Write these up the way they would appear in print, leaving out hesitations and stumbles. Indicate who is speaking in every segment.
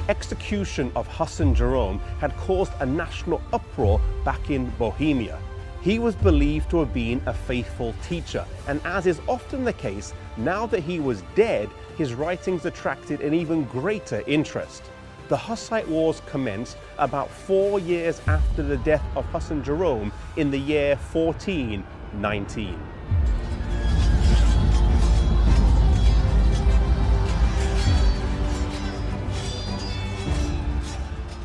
Speaker 1: execution of Jérôme had caused a national uproar back in Bohemia. He was believed to have been a faithful teacher, and as is often the case, now that he was dead, his writings attracted an even greater interest. The Hussite Wars commenced about 4 years after the death of Jérôme in the year 1419.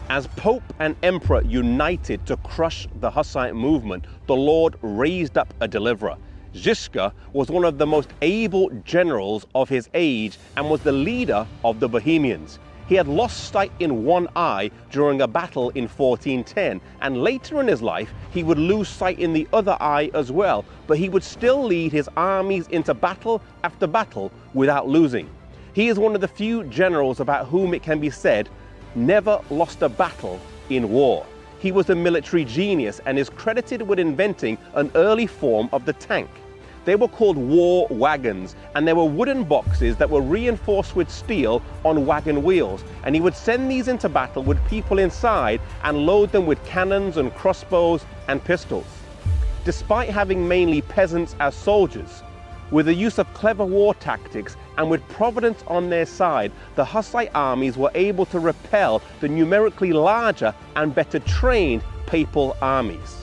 Speaker 1: As Pope and Emperor united to crush the Hussite movement, the Lord raised up a deliverer. Jigka was one of the most able generals of his age and was the leader of the Bohemians. He had lost sight in one eye during a battle in 1410, and later in his life he would lose sight in the other eye as well, but he would still lead his armies into battle after battle without losing. He is one of the few generals about whom it can be said, never lost a battle in war. He was a military genius and is credited with inventing an early form of the tank. They were called war wagons, and they were wooden boxes that were reinforced with steel on wagon wheels, and he would send these into battle with people inside and load them with cannons and crossbows and pistols. Despite having mainly peasants as soldiers, with the use of clever war tactics and with Providence on their side, the Hussite armies were able to repel the numerically larger and better trained papal armies.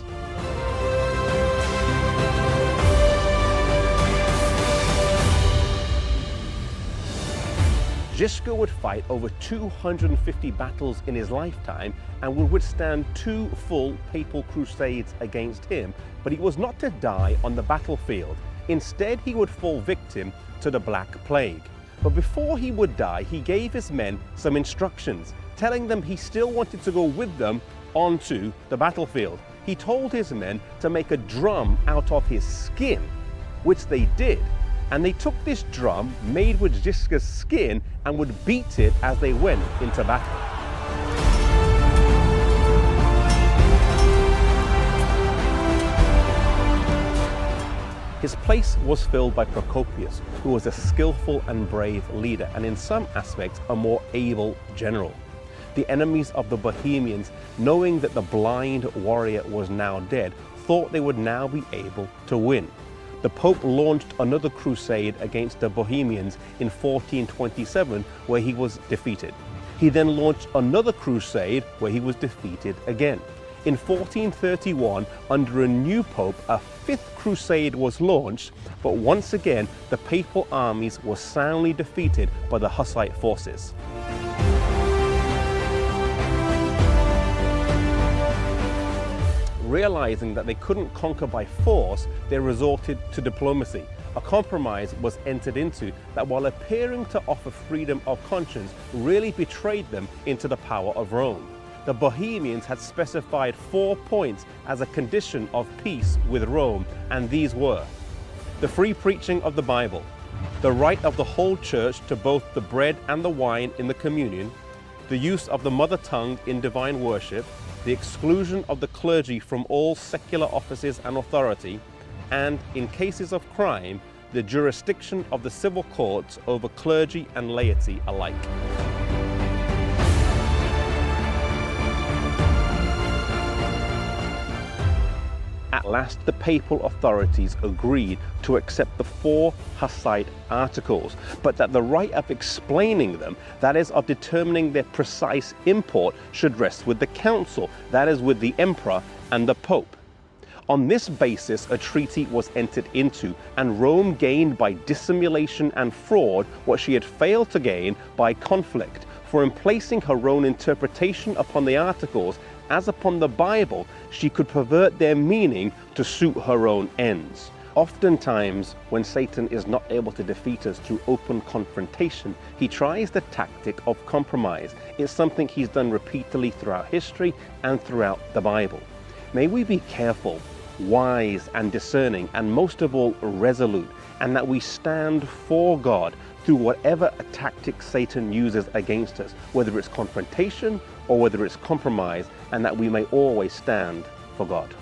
Speaker 1: Jigka would fight over 250 battles in his lifetime and would withstand 2 full papal crusades against him, but he was not to die on the battlefield. Instead, he would fall victim to the Black Plague. But before he would die, he gave his men some instructions, telling them he still wanted to go with them onto the battlefield. He told his men to make a drum out of his skin, which they did. And they took this drum made with Jigka's skin and would beat it as they went into battle. His place was filled by Procopius, who was a skillful and brave leader, and in some aspects a more able general. The enemies of the Bohemians, knowing that the blind warrior was now dead, thought they would now be able to win. The Pope launched another crusade against the Bohemians in 1427, where he was defeated. He then launched another crusade where he was defeated again. In 1431, under a new pope, a 5th crusade was launched, but once again the papal armies were soundly defeated by the Hussite forces. Realizing that they couldn't conquer by force, they resorted to diplomacy. A compromise was entered into that, while appearing to offer freedom of conscience, really betrayed them into the power of Rome. The Bohemians had specified 4 points as a condition of peace with Rome, and these were: the free preaching of the Bible, the right of the whole church to both the bread and the wine in the communion, the use of the mother tongue in divine worship, the exclusion of the clergy from all secular offices and authority, and, in cases of crime, the jurisdiction of the civil courts over clergy and laity alike. At last, the papal authorities agreed to accept the 4 Hussite articles, but that the right of explaining them, that is, of determining their precise import, should rest with the council, that is, with the emperor and the pope. On this basis, a treaty was entered into, and Rome gained by dissimulation and fraud what she had failed to gain by conflict. For in placing her own interpretation upon the articles, as upon the Bible, she could pervert their meaning to suit her own ends. Oftentimes, when Satan is not able to defeat us through open confrontation, he tries the tactic of compromise. It's something he's done repeatedly throughout history and throughout the Bible. May we be careful, wise and discerning, and most of all resolute, and that we stand for God through whatever tactic Satan uses against us, whether it's confrontation or whether it's compromise, and that we may always stand for God.